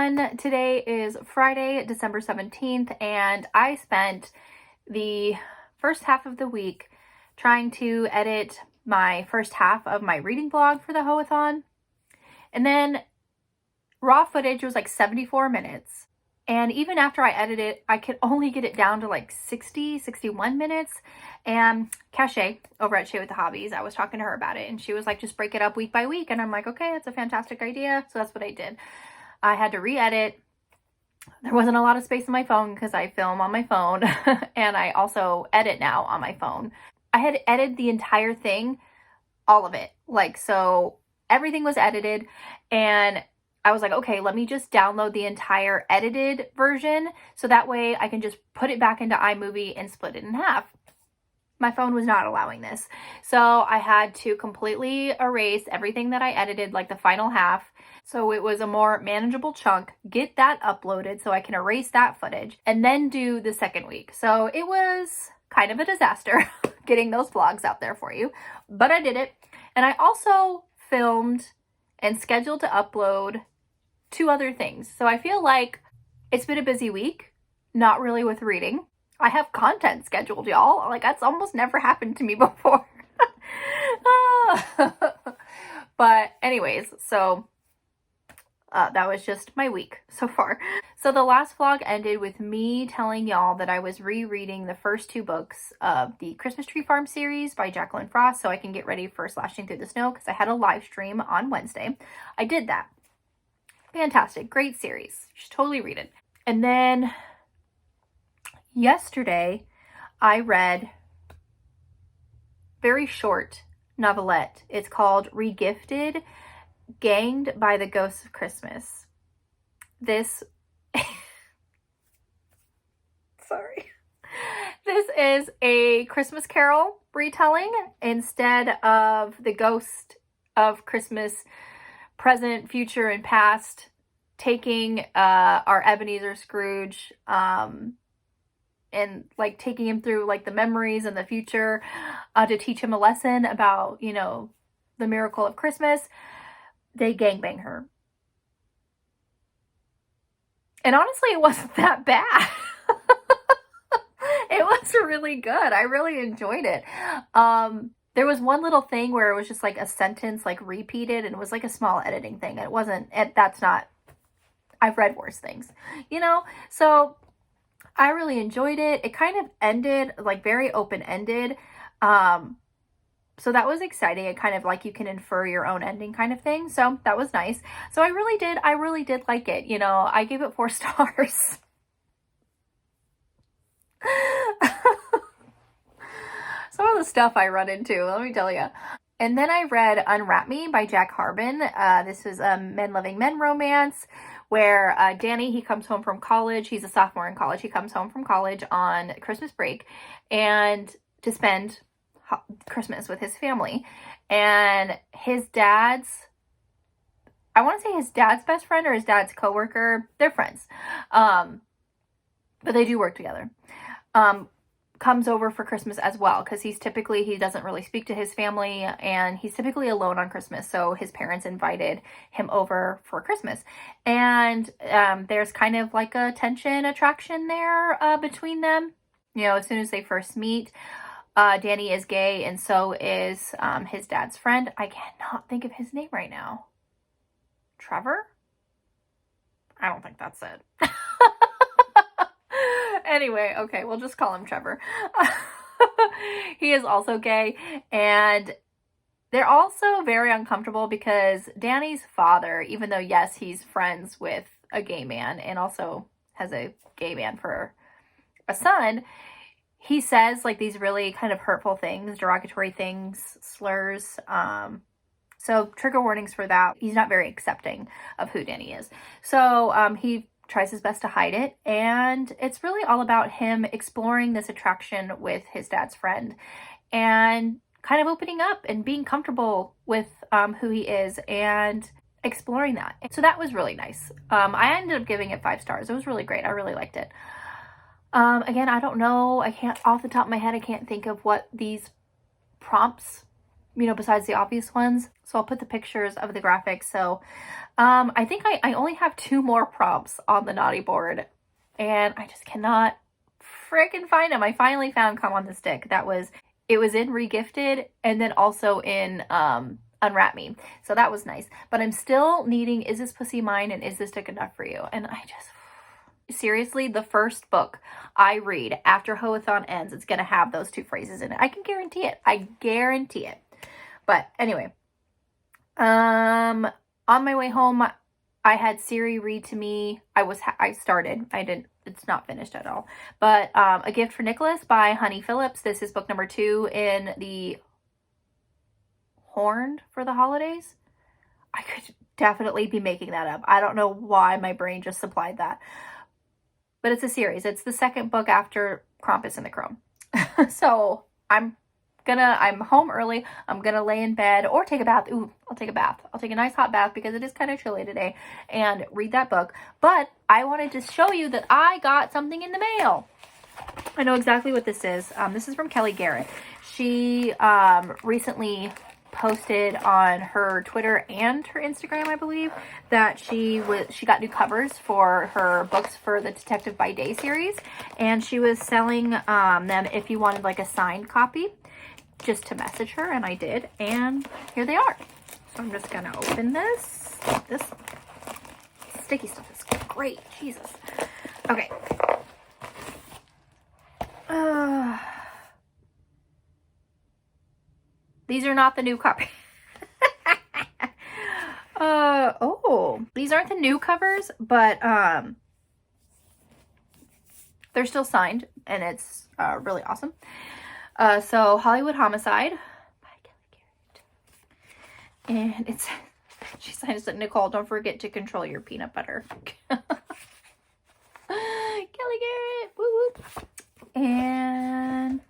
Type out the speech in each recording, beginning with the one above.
everyone. Today is Friday, December 17th, and I spent the first half of the week trying to edit my first half of my reading blog for the Hoe-Athon. And then raw footage was like 74 minutes. And even after I edited it, I could only get it down to like 60, 61 minutes. And Cache over at Shea with the Hobbies, I was talking to her about it, and she was like, just break it up week by week. And I'm like, okay, that's a fantastic idea. So that's what I did. I had to re-edit. There wasn't a lot of space on my phone because I film on my phone and I also edit now on my phone. I had edited the entire thing, all of it. So everything was edited, and I was like, okay, let me just download the entire edited version so that way I can just put it back into iMovie and split it in half. My phone was not allowing this. So I had to completely erase everything that I edited, like the final half. So it was a more manageable chunk, get that uploaded so I can erase that footage, and then do the second week. So it was kind of a disaster getting those vlogs out there for you, but I did it. And I also filmed and scheduled to upload 2 other things. So I feel like it's been a busy week, not really with reading. I have content scheduled, y'all. Like, that's almost never happened to me before. But anyways, so that was just my week so far. So the last vlog ended with me telling y'all that I was rereading the first 2 books of the Christmas Tree Farm series by Jacqueline Frost so I can get ready for Slashing Through the Snow, because I had a live stream on Wednesday. I did that. Fantastic. Great series. You should totally read it. And then yesterday I read very short novelette. It's called Regifted, Ganged by the Ghosts of Christmas. This This is a Christmas Carol retelling instead of the ghost of Christmas present, future, and past taking our Ebenezer Scrooge and like taking him through like the memories and the future to teach him a lesson about, you know, the miracle of Christmas. They gangbang her. And honestly, it wasn't that bad. It was really good. I really enjoyed it. There was one little thing where it was just like a sentence like repeated, and it was like a small editing thing. It wasn't, that's not, I've read worse things, you know? So I really enjoyed it. It kind of ended like very open-ended. So that was exciting. It kind of like you can infer your own ending kind of thing. So that was nice. So I really did like it. You know, I gave it 4 stars. Some of the stuff I run into, let me tell you. And then I read Unwrap Me by Jack Harbin. This is a Men Loving Men romance where Danny, he comes home from college. He's a sophomore in college. He comes home from college on Christmas break and to spend Christmas with his family. And his dad's, I want to say his dad's best friend or his dad's coworker, they're friends. But they do work together. Comes over for Christmas as well, because he doesn't really speak to his family, and he's typically alone on Christmas, so his parents invited him over for Christmas. And there's kind of like a tension attraction there between them. You know, as soon as they first meet, Danny is gay, and so is his dad's friend. I cannot think of his name right now. Trevor? I don't think that's it. Anyway, okay, we'll just call him Trevor. He is also gay, and they're also very uncomfortable because Danny's father, even though, yes, he's friends with a gay man and also has a gay man for a son, he says like these really kind of hurtful things, derogatory things, slurs. So trigger warnings for that. He's not very accepting of who Danny is. So he tries his best to hide it, and it's really all about him exploring this attraction with his dad's friend and kind of opening up and being comfortable with who he is and exploring that. So that was really nice. I ended up giving it 5 stars. It was really great. I really liked it. Again, I don't know, I can't, off the top of my head, I can't think of what these prompts you know, besides the obvious ones. So I'll put the pictures of the graphics. So I think I only have 2 more prompts on the naughty board, and I just cannot freaking find them. I finally found Come on the Stick. It was in Regifted and then also in Unwrap Me. So that was nice. But I'm still needing Is This Pussy Mine and Is This Dick Enough For You? And I just, seriously, the first book I read after Hoe-Athon ends, it's going to have those 2 phrases in it. I can guarantee it. I guarantee it. But anyway, on my way home, I had Siri read to me. I started. It's not finished at all. But A Gift for Nicholas by Honey Phillips. This is book number 2 in the Horned for the Holidays. I could definitely be making that up. I don't know why my brain just supplied that. But it's a series. It's the second book after Krampus and the Crone. So I'm home early. I'm gonna lay in bed or take a bath. Ooh, I'll take a bath. I'll take a nice hot bath because it is kind of chilly today, and read that book. But I wanted to show you that I got something in the mail. I know exactly what this is. This is from Kelly Garrett. She recently posted on her Twitter and her Instagram, I believe, that she got new covers for her books for the Detective by Day series, and she was selling them if you wanted like a signed copy, just to message her, and I did, and here they are. So I'm just gonna open this. This sticky stuff is great. Jesus. Okay. These are not the new copy. Oh, these aren't the new covers, but they're still signed, and it's really awesome. So Hollywood Homicide by Kelly Garrett. And she signs it, Nicole, don't forget to control your peanut butter. Kelly Garrett, woo woo. And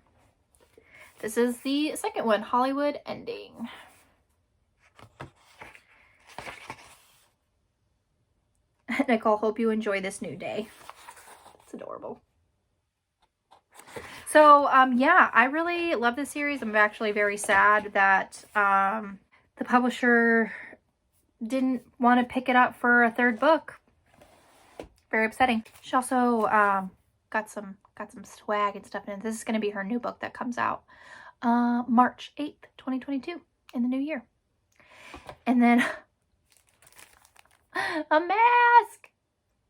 this is the second one, Hollywood Ending. Nicole, hope you enjoy this new day. It's adorable. So, yeah, I really love this series. I'm actually very sad that the publisher didn't want to pick it up for a 3rd book. Very upsetting. She also got some swag and stuff in it. This is going to be her new book that comes out March 8th, 2022, in the new year. And then a mask!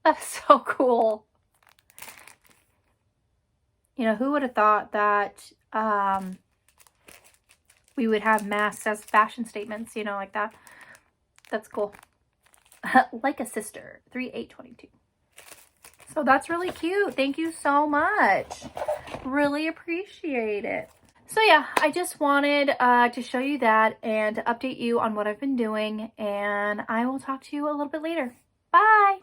That's so cool. You know, who would have thought that we would have masks as fashion statements, you know, like that. That's cool. Like a Sister, 3/8/22. So that's really cute. Thank you so much. Really appreciate it. So yeah, I just wanted to show you that and to update you on what I've been doing, and I will talk to you a little bit later. Bye!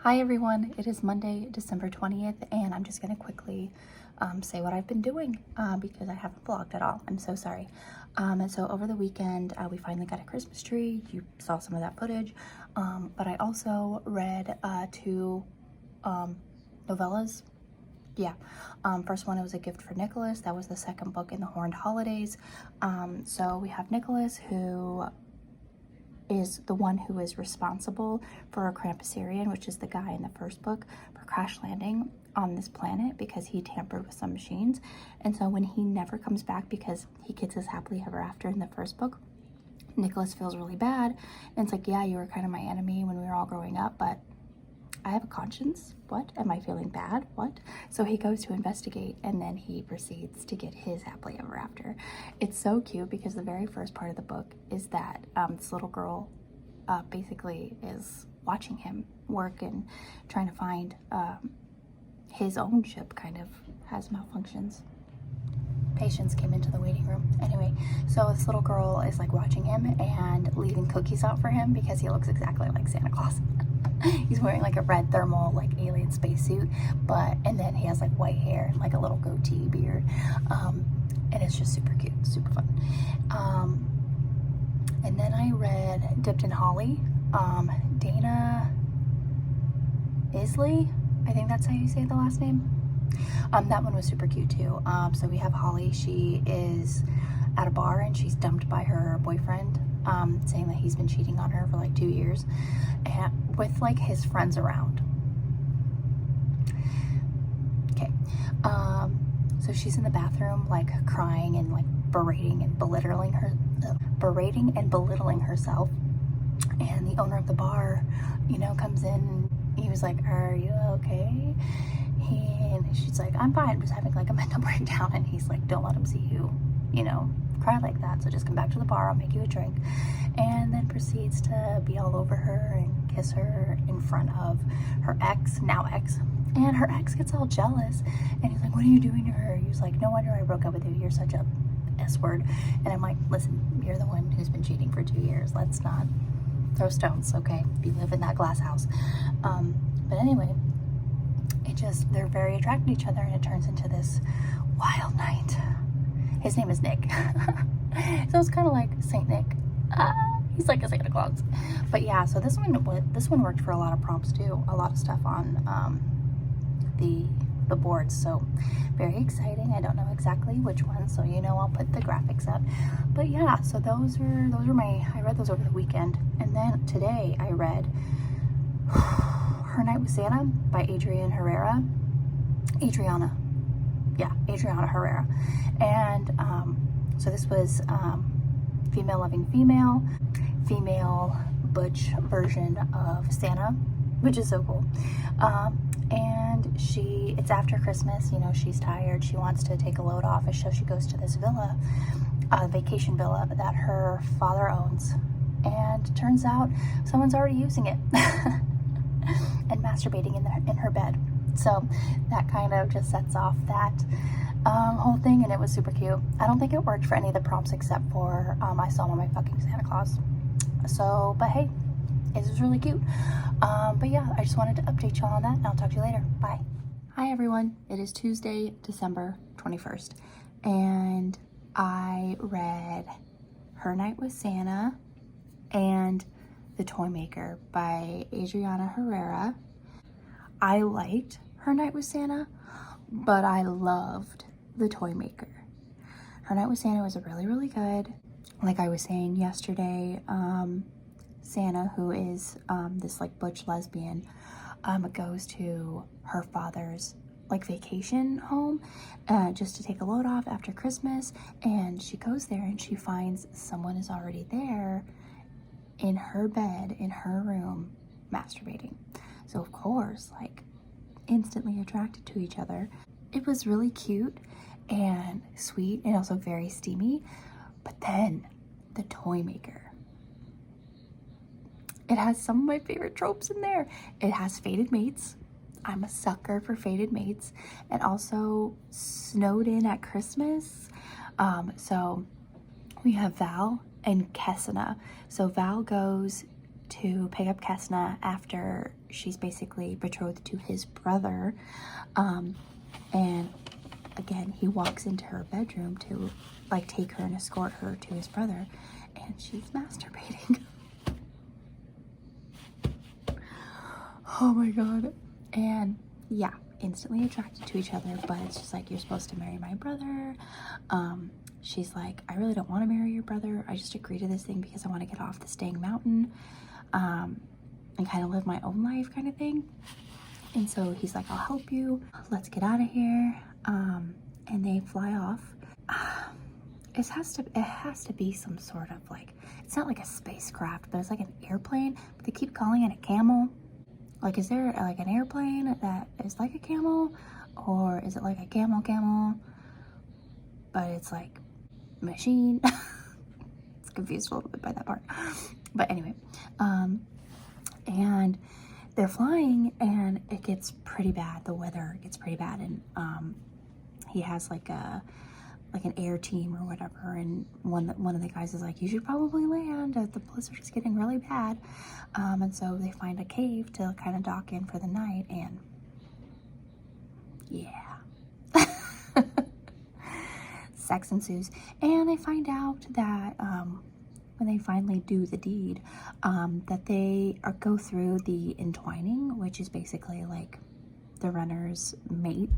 Hi everyone, it is Monday, December 20th, and I'm just going to quickly say what I've been doing because I haven't vlogged at all. I'm so sorry. And so over the weekend, we finally got a Christmas tree. You saw some of that footage, but I also read 2 novellas. Yeah, first one, it was A Gift for Nicholas. That was the second book in the Horned Holidays. So we have Nicholas, who is the one who is responsible for a Krampusarian, which is the guy in the first book, for crash landing on this planet because he tampered with some machines. And so when he never comes back because he gets his happily ever after in the first book, Nicholas feels really bad. And it's like, yeah, you were kind of my enemy when we were all growing up, but I have a conscience. What? Am I feeling bad? What? So he goes to investigate, and then he proceeds to get his happily ever after. It's so cute because the very first part of the book is that this little girl basically is watching him work and trying to find his own ship kind of has malfunctions. Patients came into the waiting room. Anyway, so this little girl is like watching him and leaving cookies out for him because he looks exactly like Santa Claus. He's wearing like a red thermal like alien spacesuit, and then he has like white hair and like a little goatee beard, and it's just super cute, super fun. And then I read Dipped in Holly, Dana Isley, I think that's how you say the last name. That one was super cute too. So we have Holly. She is at a bar and she's dumped by her boyfriend, saying that he's been cheating on her for like 2 years, and with like his friends around. Okay. So she's in the bathroom like crying and like berating and belittling herself. And the owner of the bar, you know, comes in. He was like, "Are you okay?" And she's like, "I'm fine, I'm just having like a mental breakdown." And he's like, "Don't let him see you, you know, cry like that. So just come back to the bar, I'll make you a drink." And then proceeds to be all over her and kiss her in front of her ex, now ex. And her ex gets all jealous. And he's like, "What are you doing to her?" He's like, "No wonder I broke up with you. You're such a S-word." And I'm like, "Listen, you're the one who's been cheating for 2 years. Let's not throw stones, okay? You live in that glass house." But anyway, they're very attracted to each other, and it turns into this wild night. His name is Nick. So it's kind of like Saint Nick. He's like a Santa Claus. But yeah, so this one worked for a lot of prompts too. A lot of stuff on the boards. So very exciting. I don't know exactly which one, so you know I'll put the graphics up. But yeah, so those were I read those over the weekend. And then today I read Her Night with Santa by Adriana Herrera. And so this was female loving female butch version of Santa, which is so cool. And it's after Christmas, you know, she's tired, she wants to take a load off, and so she goes to this villa, vacation villa that her father owns, and turns out someone's already using it and masturbating in her bed. So that kind of just sets off that whole thing, and it was super cute. I don't think it worked for any of the prompts except for I saw my fucking Santa Claus. So, but hey, it was really cute. But yeah, I just wanted to update y'all on that, and I'll talk to you later. Bye. Hi everyone, it is Tuesday, December 21st, and I read Her Night with Santa and The Toy Maker by Adriana Herrera. I liked Her Night with Santa, but I loved The Toy Maker. Her Night with Santa was really, really good. Like I was saying yesterday, Santa, who is this like butch lesbian, goes to her father's like vacation home just to take a load off after Christmas, and she goes there and she finds someone is already there in her bed, in her room, masturbating. So of course, like, instantly attracted to each other. It was really cute and sweet and also very steamy. But then The Toy Maker, it has some of my favorite tropes in there. It has fated mates. I'm a sucker for fated mates. And also snowed in at Christmas. So we have Val and Kessina. So Val goes to pick up Kessina after she's basically betrothed to his brother. And again, he walks into her bedroom to like take her and escort her to his brother, and she's masturbating. Oh my god. And yeah, instantly attracted to each other, but it's just like, "You're supposed to marry my brother." She's like, "I really don't want to marry your brother. I just agreed to this thing because I want to get off this dang mountain and kind of live my own life," kind of thing. And so he's like, "I'll help you. Let's get out of here." And they fly off. It has to be some sort of like, it's not like a spacecraft, but it's like an airplane, but they keep calling it a camel. Like, is there like an airplane that is like a camel, or is it like a camel, but it's like machine? It's confused a little bit by that part. But anyway, and they're flying, and it gets pretty bad. The weather gets pretty bad, and he has like a like an air team or whatever, and one of the guys is like, you should probably land, the blizzard is getting really bad. And so they find a cave to kind of dock in for the night, and yeah. Sex ensues, and they find out that when they finally do the deed, that they go through the entwining, which is basically like the runner's mate.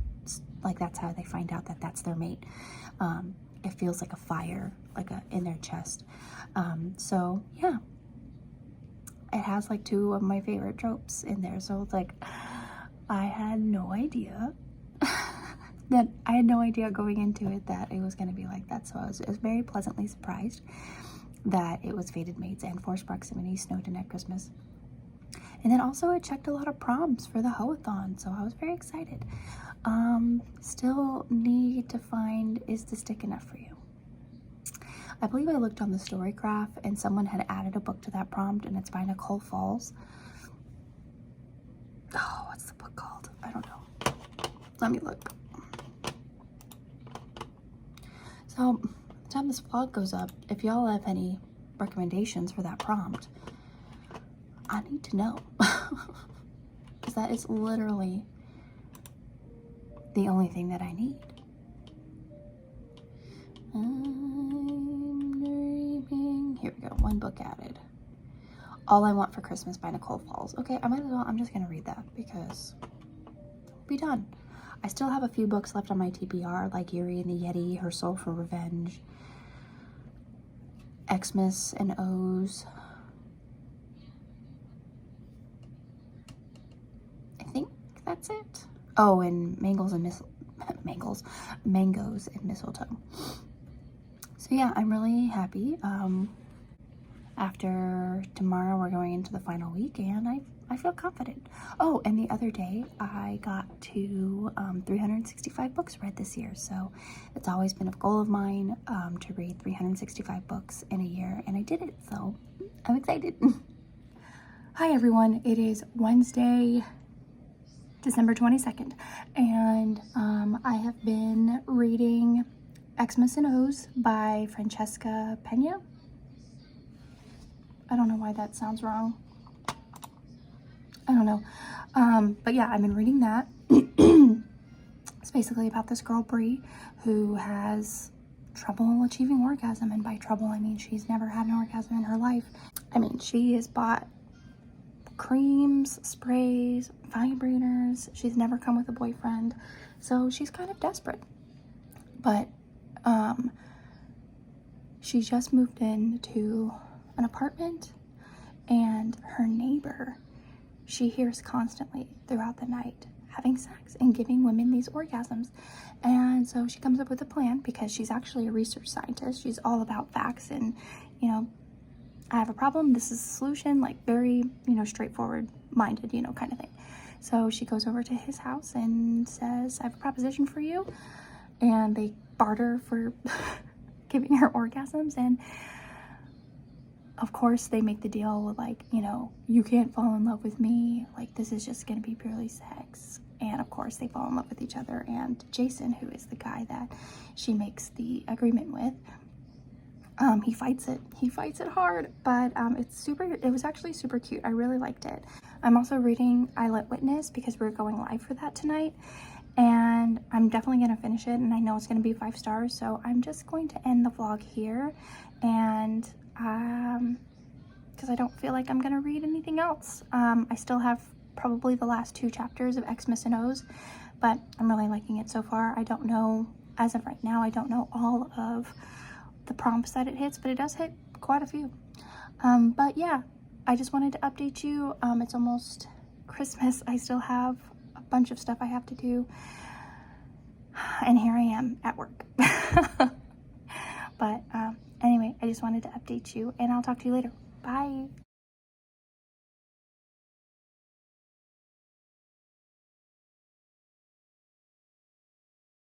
Like, that's how they find out that that's their mate. It feels like a fire, like in their chest. So yeah, it has like 2 of my favorite tropes in there. So it's like, I had no idea going into it that it was going to be like that. So I was very pleasantly surprised that it was fated mates and forced proximity snowed in at Christmas. And then also it checked a lot of prompts for the Hoe-Athon, so I was very excited. Still need to find, is the stick enough for you? I believe I looked on the Storygraph and someone had added a book to that prompt, and it's by Nicole Falls. Oh, what's the book called? I don't know. Let me look. So, by the time this vlog goes up, if y'all have any recommendations for that prompt, I need to know. Because that is literally the only thing that I need. I'm dreaming. Here we go. 1 book added. All I Want for Christmas by Nicole Falls. Okay, I might as well. I'm just going to read that because we'll be done. I still have a few books left on my TBR, like Yuri and the Yeti, Her Soul for Revenge, Xmas and O's. I think that's it. Oh, and Mangoes and Mistletoe. So yeah, I'm really happy. After tomorrow, we're going into the final week, and I feel confident. Oh, and the other day, I got to 365 books read this year. So it's always been a goal of mine to read 365 books in a year, and I did it. So I'm excited. Hi, everyone. It is Wednesday, December 22nd, and I have been reading Xmas and O's by Francesca Pena. I don't know why that sounds wrong. I don't know. But yeah, I've been reading that. It's basically about this girl, Bree, who has trouble achieving orgasm. And by trouble, I mean she's never had an orgasm in her life. I mean, she has bought creams, sprays, vibrators. She's never come with a boyfriend. So she's kind of desperate. But she just moved into an apartment, and her neighbor, she hears constantly throughout the night having sex and giving women these orgasms. And so she comes up with a plan, because she's actually a research scientist. She's all about facts and, you know, I have a problem, this is a solution, like very, you know, straightforward minded, you know, kind of thing. So she goes over to his house and says, I have a proposition for you. And they barter for giving her orgasms, and of course they make the deal with, like, you know, you can't fall in love with me, like this is just gonna be purely sex. And of course they fall in love with each other, and Jason, who is the guy that she makes the agreement with, he fights it hard, but it was actually super cute. I really liked it. I'm also reading Eyelet Witness because we're going live for that tonight, and I'm definitely gonna finish it, and I know it's gonna be 5 stars, so I'm just going to end the vlog here. And because I don't feel like I'm gonna read anything else. I still have probably the last 2 chapters of Xmas and O's, but I'm really liking it so far. I don't know, as of right now, I don't know all of the prompts that it hits, but it does hit quite a few. But yeah, I just wanted to update you. It's almost Christmas. I still have a bunch of stuff I have to do, and here I am at work. But anyway, I just wanted to update you, and I'll talk to you later. Bye.